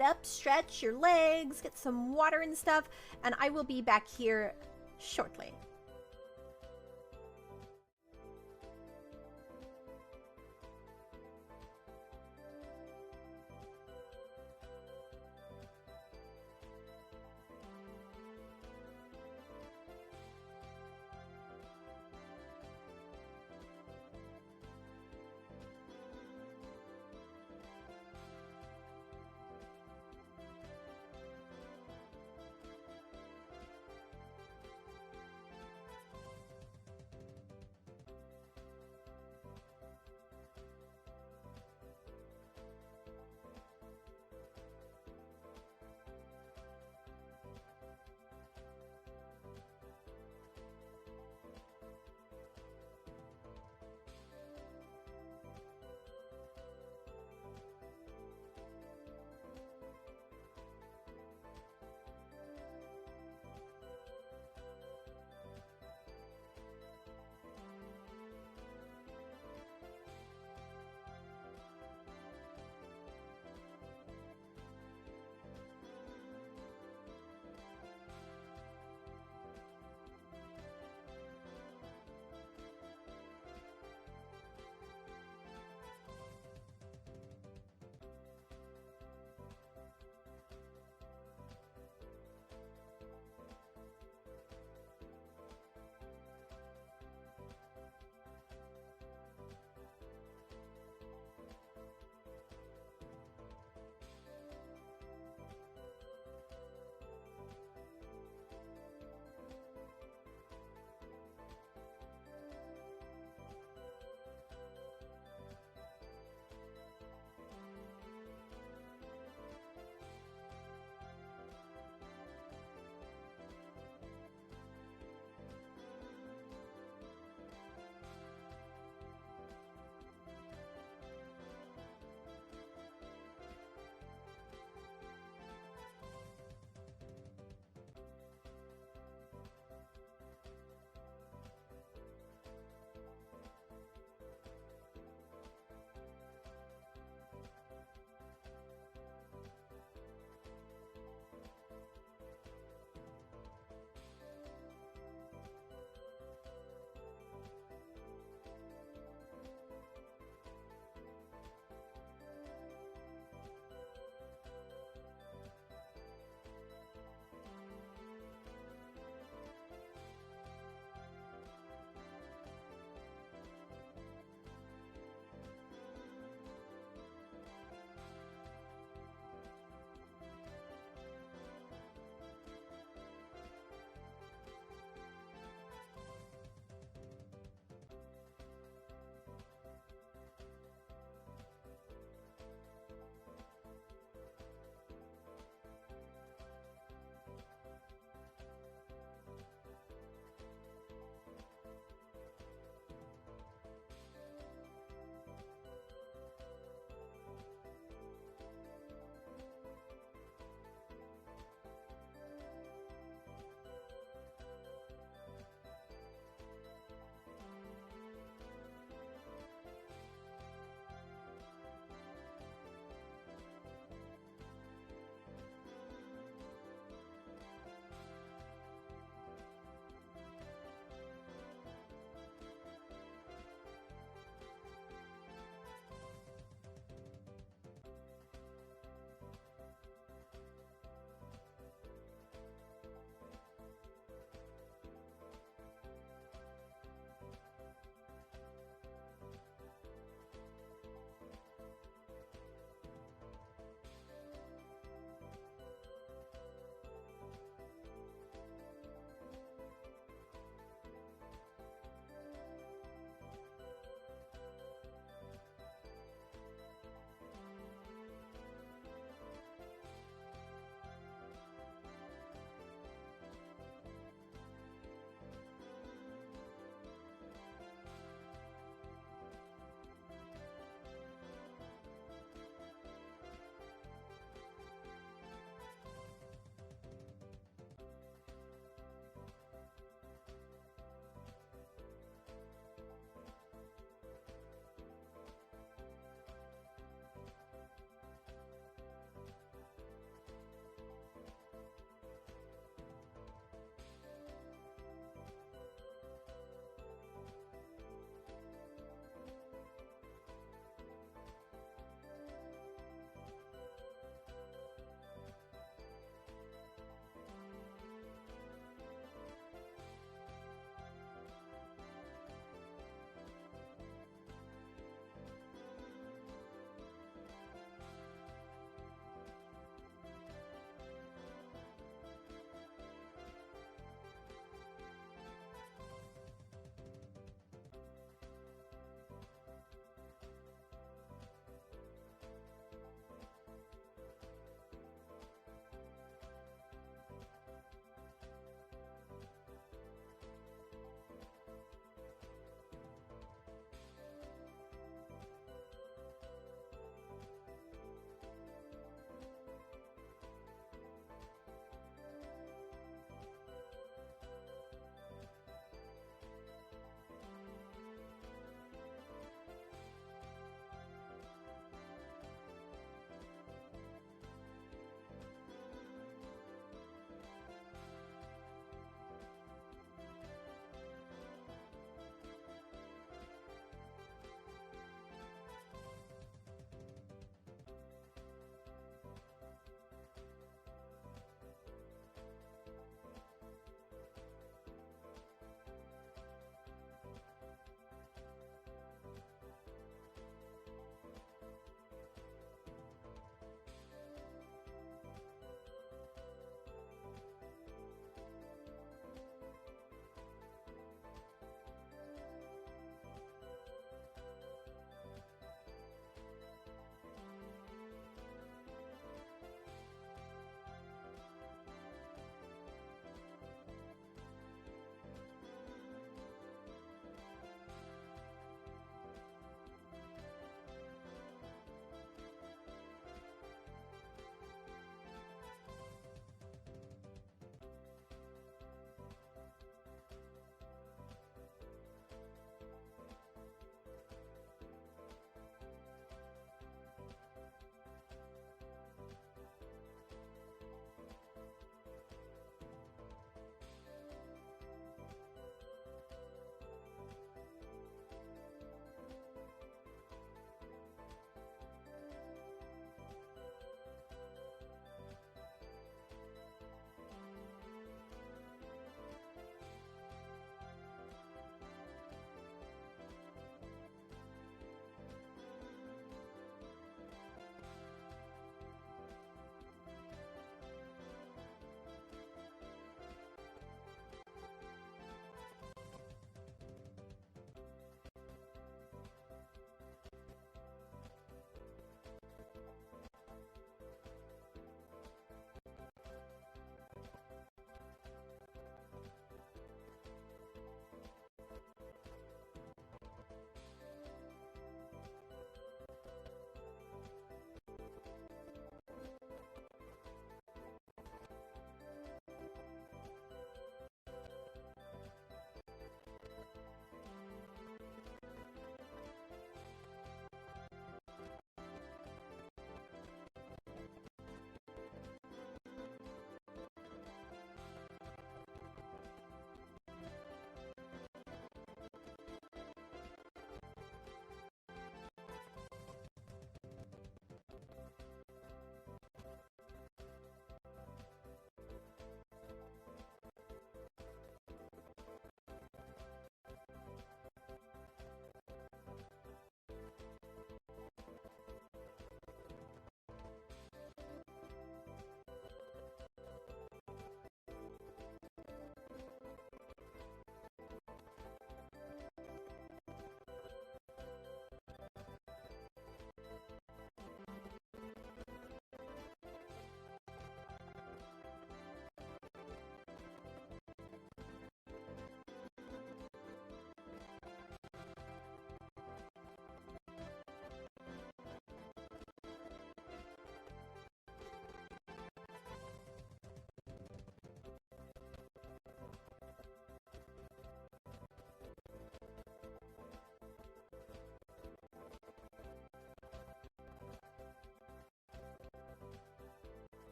get up, stretch your legs, get some water and stuff, and I will be back here shortly.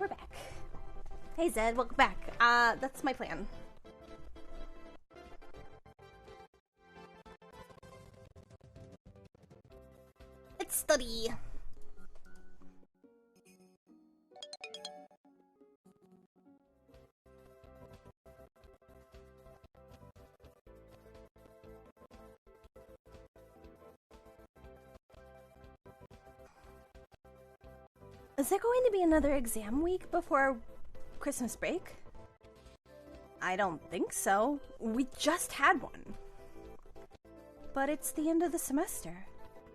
We're back. Hey Zed, welcome back. That's my plan. Let's study. Is there going to be another exam week before Christmas break? I don't think so. We just had one. But it's the end of the semester.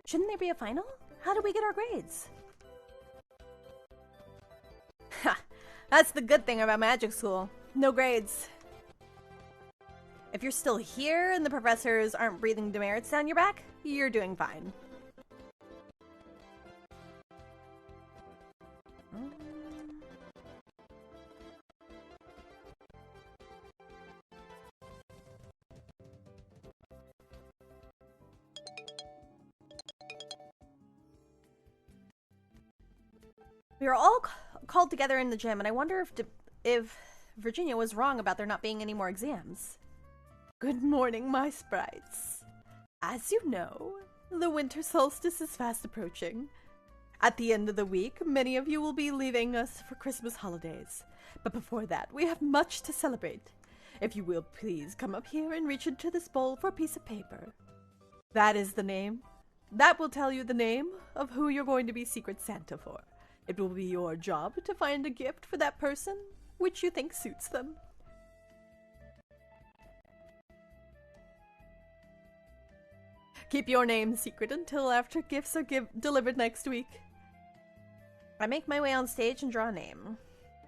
Shouldn't there be a final? How do we get our grades? Ha! That's the good thing about magic school. No grades. If you're still here and the professors aren't breathing demerits down your back, you're doing fine. We were all called together in the gym, and I wonder if Virginia was wrong about there not being any more exams. Good morning, my sprites. As you know, the winter solstice is fast approaching. At the end of the week, many of you will be leaving us for Christmas holidays. But before that, we have much to celebrate. If you will please come up here and reach into this bowl for a piece of paper. That is the name. That will tell you the name of who you're going to be Secret Santa for. It will be your job to find a gift for that person which you think suits them. Keep your name secret until after gifts are delivered next week. I make my way on stage and draw a name.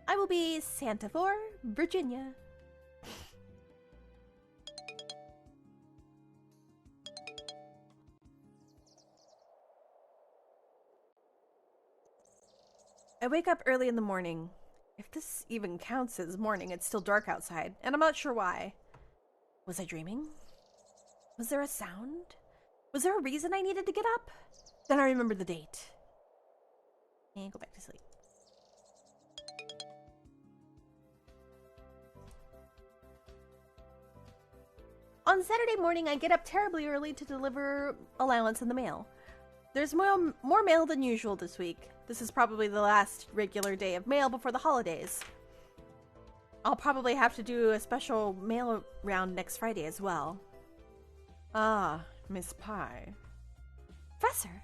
I will be Santa for Virginia. I wake up early in the morning. If this even counts as morning, it's still dark outside, and I'm not sure why. Was I dreaming? Was there a sound? Was there a reason I needed to get up? Then I remembered the date. And go back to sleep. On Saturday morning, I get up terribly early to deliver allowance in the mail. There's more mail than usual this week. This is probably the last regular day of mail before the holidays. I'll probably have to do a special mail round next Friday as well. Ah, Miss Pye. Professor,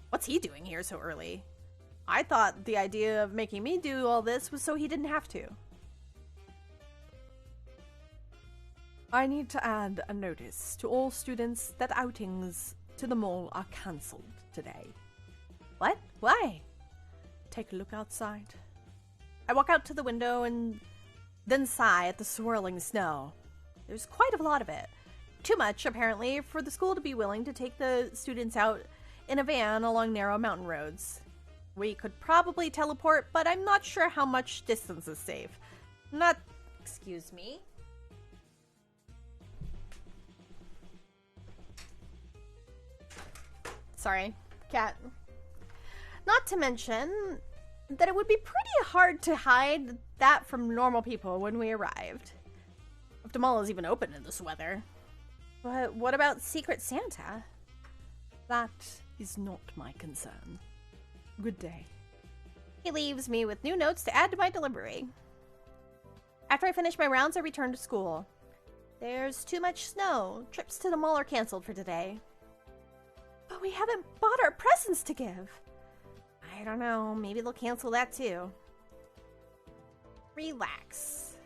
what's he doing here so early? I thought the idea of making me do all this was so he didn't have to. I need to add a notice to all students that outings to the mall are cancelled today. What? Why? Take a look outside. I walk out to the window and then sigh at the swirling snow. There's quite a lot of it. Too much, apparently, for the school to be willing to take the students out in a van along narrow mountain roads. We could probably teleport, but I'm not sure how much distance is safe. Excuse me. Sorry, cat. Not to mention that it would be pretty hard to hide that from normal people when we arrived. If the mall is even open in this weather. But what about Secret Santa? That is not my concern. Good day. He leaves me with new notes to add to my delivery. After I finish my rounds, I return to school. There's too much snow. Trips to the mall are canceled for today. But we haven't bought our presents to give. I don't know. Maybe they'll cancel that too. Relax.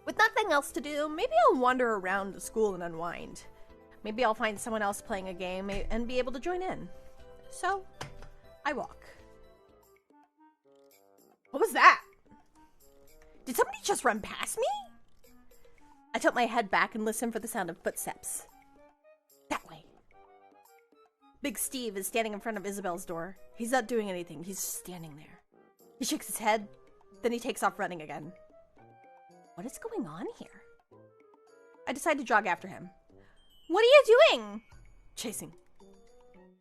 With nothing else to do, maybe I'll wander around the school and unwind. Maybe I'll find someone else playing a game and be able to join in. So, I walk. What was that? Did somebody just run past me? I tilt my head back and listen for the sound of footsteps. That way. Big Steve is standing in front of Isabel's door. He's not doing anything. He's just standing there. He shakes his head, then he takes off running again. What is going on here? I decide to jog after him. What are you doing? Chasing.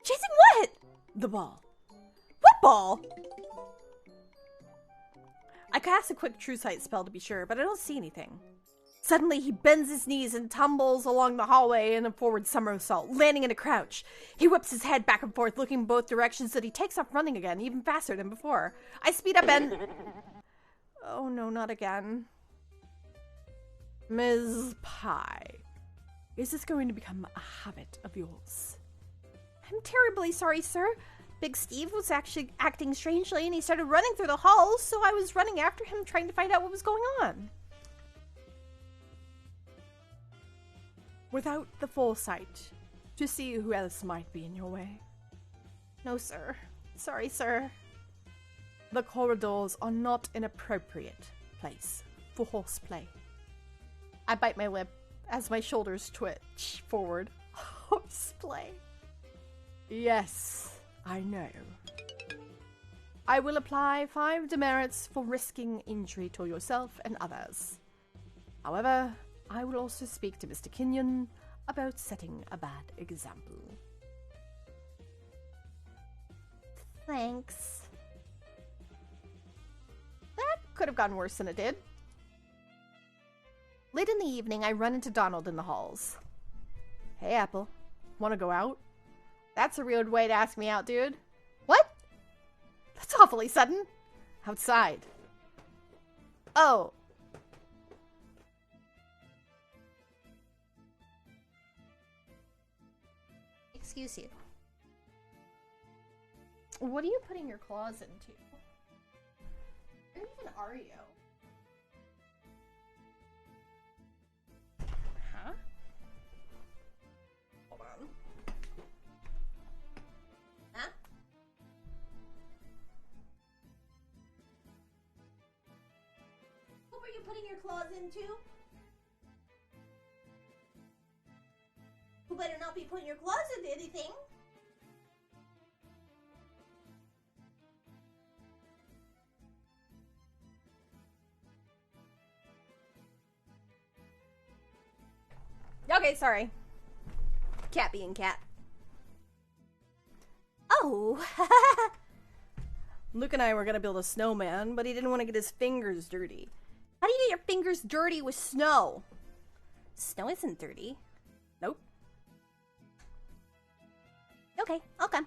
Chasing what? The ball. What ball? I cast a quick true sight spell to be sure, but I don't see anything. Suddenly, he bends his knees and tumbles along the hallway in a forward somersault, landing in a crouch. He whips his head back and forth, looking in both directions, then he takes off running again, even faster than before. I speed up and... Oh no, not again. Ms. Pie, is this going to become a habit of yours? I'm terribly sorry, sir. Big Steve was actually acting strangely, and he started running through the halls, so I was running after him, trying to find out what was going on. Without the foresight to see who else might be in your way. No, sir. Sorry, sir. The corridors are not an appropriate place for horseplay. I bite my lip as my shoulders twitch forward. Horseplay. Yes, I know. I will apply 5 demerits for risking injury to yourself and others. However, I will also speak to Mr. Kenyon about setting a bad example. Thanks. That could have gone worse than it did. Late in the evening, I run into Donald in the halls. Hey, Apple. Want to go out? That's a weird way to ask me out, dude. What? That's awfully sudden. Outside. Oh. Excuse you. What are you putting your claws into? Where even are you? Huh? Hold on. Huh? What were you putting your claws into? You better not be putting your claws into anything. Okay, sorry. Cat being cat. Oh! Luke and I were gonna build a snowman, but he didn't want to get his fingers dirty. How do you get your fingers dirty with snow? Snow isn't dirty. Nope. Okay, I'll come.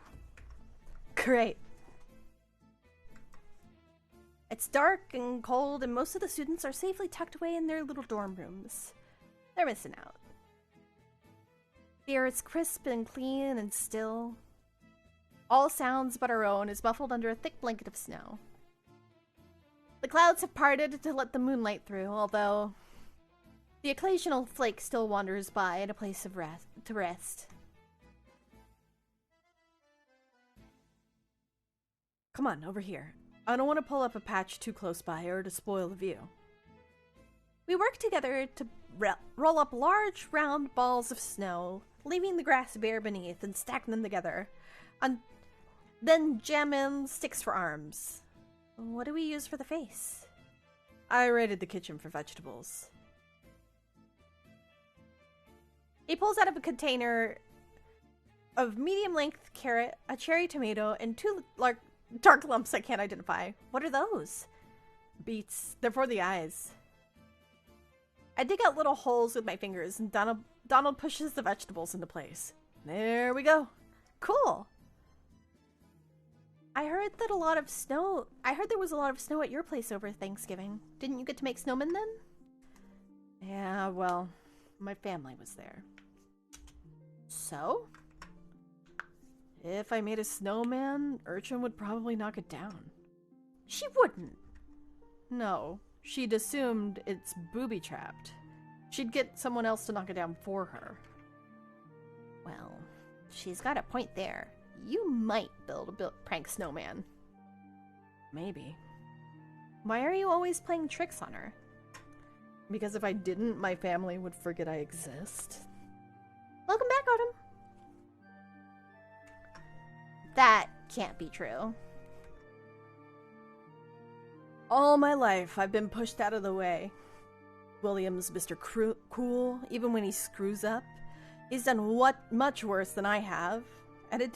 Great. It's dark and cold, and most of the students are safely tucked away in their little dorm rooms. They're missing out. The air is crisp and clean and still. All sounds but our own is muffled under a thick blanket of snow. The clouds have parted to let the moonlight through, although the occasional flake still wanders by in a place of rest. Come on, over here. I don't want to pull up a patch too close by or to spoil the view. We work together to roll up large, round balls of snow, leaving the grass bare beneath and stack them together. And then jam in sticks for arms. What do we use for the face? I raided the kitchen for vegetables. He pulls out of a container of medium-length carrot, a cherry tomato, and 2 dark lumps I can't identify. What are those? Beets. They're for the eyes. I dig out little holes with my fingers, and Donald pushes the vegetables into place. There we go. Cool. I heard there was a lot of snow at your place over Thanksgiving. Didn't you get to make snowmen then? Yeah, well, my family was there. So? If I made a snowman, Urchin would probably knock it down. She wouldn't. No, she'd assumed it's booby-trapped. She'd get someone else to knock it down for her. Well, she's got a point there. You might build a prank snowman. Maybe. Why are you always playing tricks on her? Because if I didn't, my family would forget I exist. Welcome back, Autumn. That can't be true. All my life, I've been pushed out of the way. William's Mr. Cool, even when he screws up. He's done much worse than I have, and it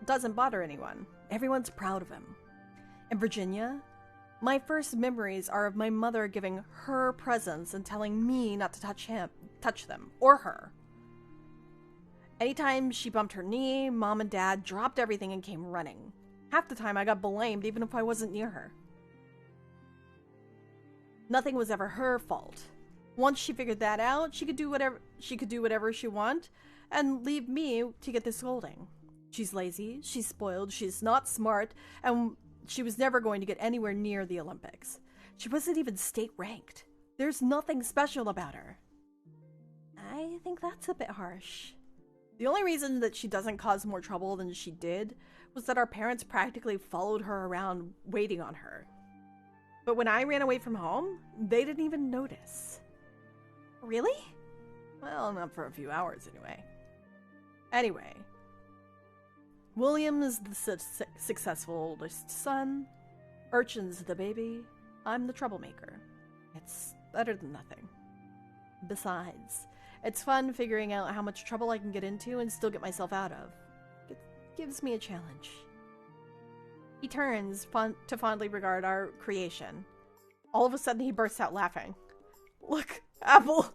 doesn't bother anyone. Everyone's proud of him. And Virginia? My first memories are of my mother giving her presents and telling me not to touch them, or her. Anytime she bumped her knee, Mom and Dad dropped everything and came running. Half the time I got blamed even if I wasn't near her. Nothing was ever her fault. Once she figured that out, she could do whatever she wanted and leave me to get the scolding. She's lazy, she's spoiled, she's not smart, and she was never going to get anywhere near the Olympics. She wasn't even state ranked. There's nothing special about her. I think that's a bit harsh. The only reason that she doesn't cause more trouble than she did was that our parents practically followed her around waiting on her. But when I ran away from home, they didn't even notice. Really? Well, not for a few hours anyway. Anyway, William is the successful oldest son, Urchin's the baby, I'm the troublemaker. It's better than nothing. Besides, it's fun figuring out how much trouble I can get into and still get myself out of. It gives me a challenge. He turns to fondly regard our creation. All of a sudden he bursts out laughing. Look, Apple!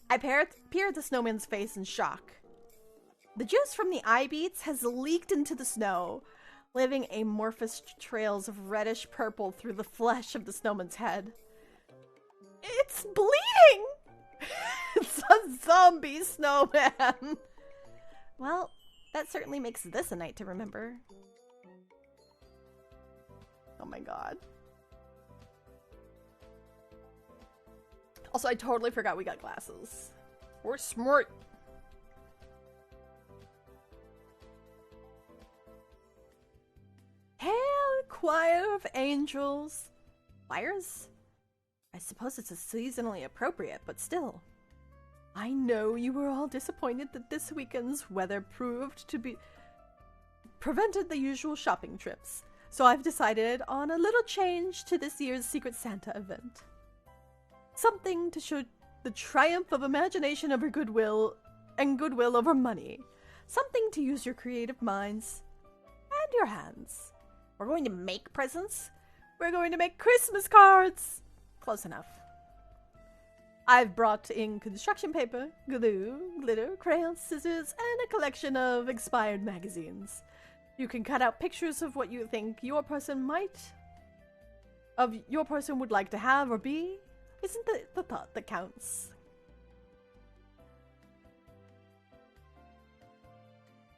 I peer at the snowman's face in shock. The juice from the eye beets has leaked into the snow, leaving amorphous trails of reddish purple through the flesh of the snowman's head. It's bleeding! It's a zombie snowman! Well, that certainly makes this a night to remember. Oh my god. Also, I totally forgot we got glasses. We're smart. Hail, choir of angels. Fires? I suppose it's seasonally appropriate, but still. I know you were all disappointed that this weekend's weather prevented the usual shopping trips, so I've decided on a little change to this year's Secret Santa event. Something to show the triumph of imagination over goodwill and goodwill over money. Something to use your creative minds and your hands. We're going to make presents. We're going to make Christmas cards. Close enough. I've brought in construction paper, glue, glitter, crayons, scissors, and a collection of expired magazines. You can cut out pictures of what you think your person would like to have or be. Isn't the thought that counts?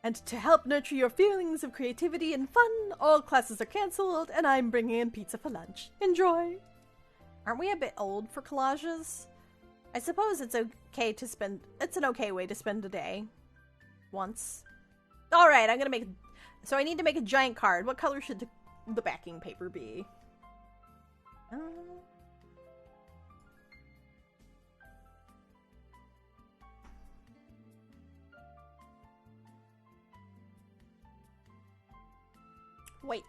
And to help nurture your feelings of creativity and fun, all classes are cancelled, and I'm bringing in pizza for lunch. Enjoy! Aren't we a bit old for collages? I suppose it's an okay way to spend a day. Once. Alright, so I need to make a giant card. What color should the backing paper be? Wait.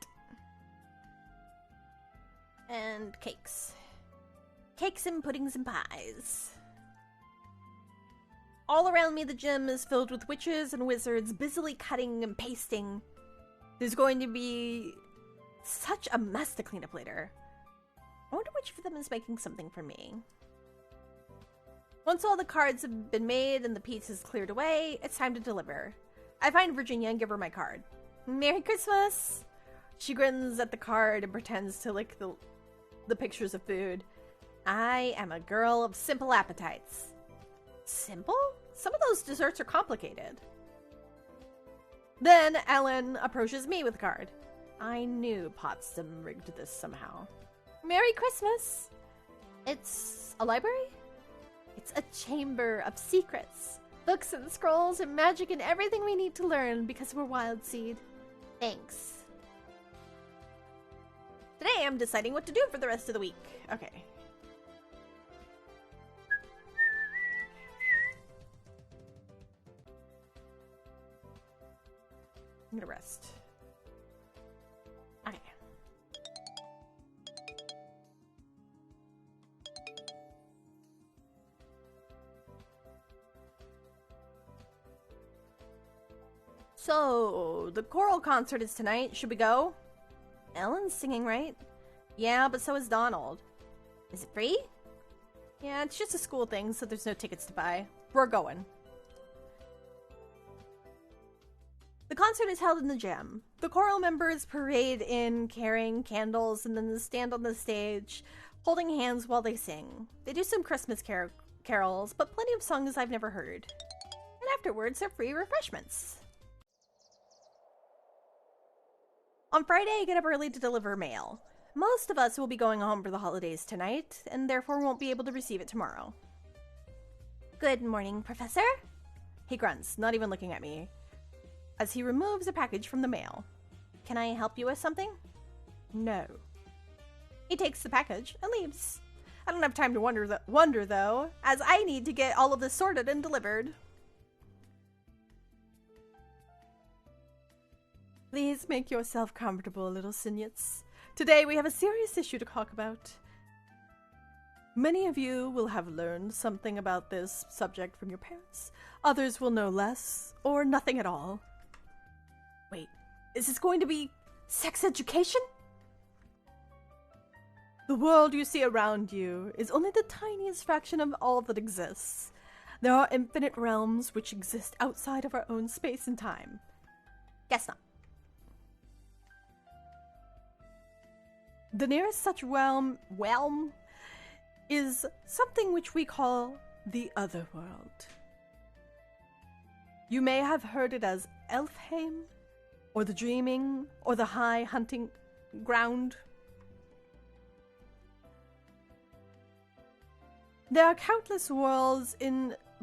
And cakes. Cakes and puddings and pies. All around me the gym is filled with witches and wizards busily cutting and pasting. There's going to be such a mess to clean up later. I wonder which of them is making something for me. Once all the cards have been made and the pieces cleared away, it's time to deliver. I find Virginia and give her my card. Merry Christmas! She grins at the card and pretends to lick the pictures of food. I am a girl of simple appetites. Simple? Some of those desserts are complicated. Then Ellen approaches me with a card. I knew Potsdam rigged this somehow. Merry Christmas! It's a library? It's a chamber of secrets. Books and scrolls and magic and everything we need to learn because we're Wild Seed. Thanks. Today I'm deciding what to do for the rest of the week. Okay. I'm gonna rest. Okay. So, the choral concert is tonight. Should we go? Ellen's singing, right? Yeah, but so is Donald. Is it free? Yeah, it's just a school thing, so there's no tickets to buy. We're going. The concert is held in the gym. The choral members parade in carrying candles and then stand on the stage, holding hands while they sing. They do some Christmas carols, but plenty of songs I've never heard. And afterwards, are free refreshments. On Friday, I get up early to deliver mail. Most of us will be going home for the holidays tonight, and therefore won't be able to receive it tomorrow. Good morning, Professor. He grunts, not even looking at me, as he removes a package from the mail. Can I help you with something? No. He takes the package and leaves. I don't have time to wonder though, as I need to get all of this sorted and delivered. Please make yourself comfortable, little Signets. Today we have a serious issue to talk about. Many of you will have learned something about this subject from your parents. Others will know less, or nothing at all. Wait, is this going to be sex education? The world you see around you is only the tiniest fraction of all that exists. There are infinite realms which exist outside of our own space and time. Guess not. The nearest such realm is something which we call the other world. You may have heard it as Elfheim, or the Dreaming, or the High Hunting Ground. There are countless worlds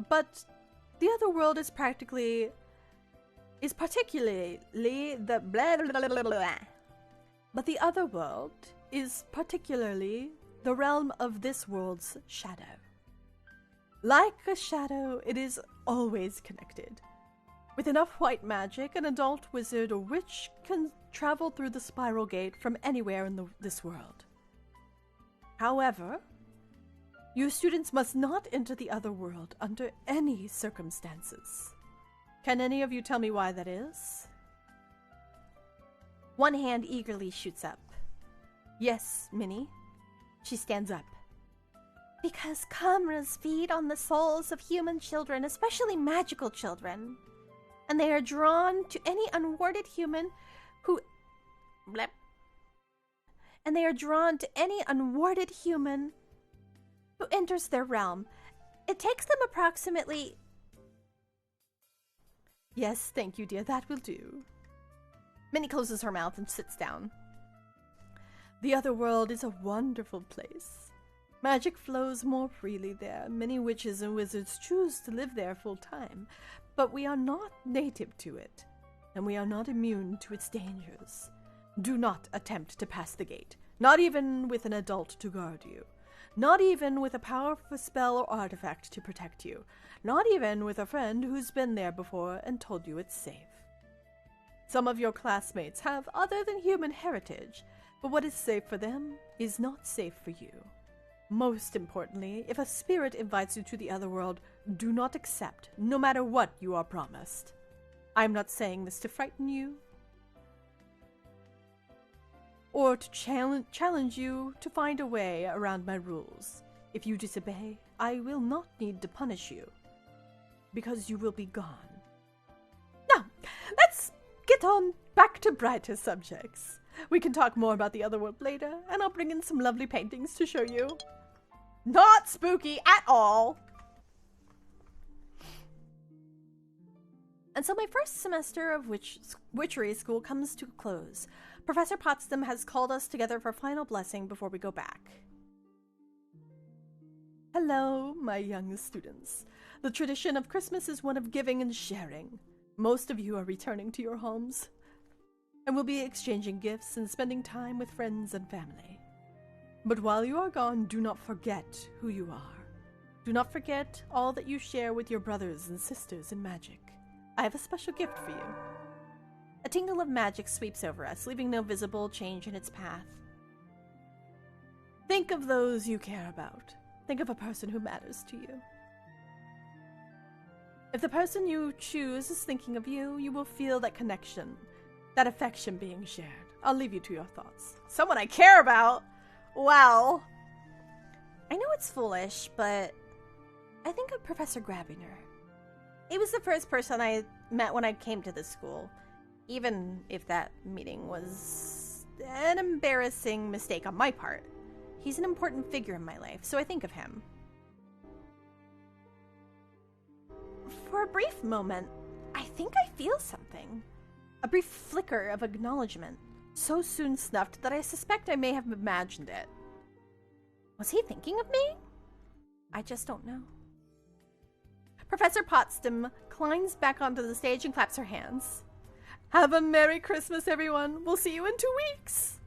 but the other world is particularly the blah blah blah blah blah. But the other world is particularly the realm of this world's shadow. Like a shadow, it is always connected. With enough white magic, an adult wizard or witch can travel through the spiral gate from anywhere in this world. However, you students must not enter the other world under any circumstances. Can any of you tell me why that is? One hand eagerly shoots up. Yes, Minnie. She stands up. Because cameras feed on the souls of human children, especially magical children. And they are drawn to any unwarded human who... Blep. And they are drawn to any unwarded human who enters their realm. It takes them approximately... Yes, thank you, dear. That will do. Minnie closes her mouth and sits down. The other world is a wonderful place. Magic flows more freely there. Many witches and wizards choose to live there full time, but we are not native to it, and we are not immune to its dangers. Do not attempt to pass the gate, not even with an adult to guard you, not even with a powerful spell or artifact to protect you, not even with a friend who's been there before and told you it's safe. Some of your classmates have other than human heritage, but what is safe for them is not safe for you. Most importantly, if a spirit invites you to the other world, do not accept, no matter what you are promised. I am not saying this to frighten you, or to challenge you to find a way around my rules. If you disobey, I will not need to punish you, because you will be gone. Now, let's get on back to brighter subjects. We can talk more about the other world later, and I'll bring in some lovely paintings to show you. Not spooky at all! And so my first semester of witchery school comes to a close. Professor Potsdam has called us together for final blessing before we go back. Hello, my young students. The tradition of Christmas is one of giving and sharing. Most of you are returning to your homes, and will be exchanging gifts and spending time with friends and family. But while you are gone, do not forget who you are. Do not forget all that you share with your brothers and sisters in magic. I have a special gift for you. A tingle of magic sweeps over us, leaving no visible change in its path. Think of those you care about. Think of a person who matters to you. If the person you choose is thinking of you, you will feel that connection, that affection being shared. I'll leave you to your thoughts. Someone I care about! Well, I know it's foolish, but I think of Professor Grabiner. He was the first person I met when I came to this school, even if that meeting was an embarrassing mistake on my part. He's an important figure in my life, so I think of him. For a brief moment, I think I feel something. A brief flicker of acknowledgement, so soon snuffed that I suspect I may have imagined it. Was he thinking of me? I just don't know. Professor Potsdam climbs back onto the stage and claps her hands. Have a Merry Christmas, everyone. We'll see you in 2 weeks.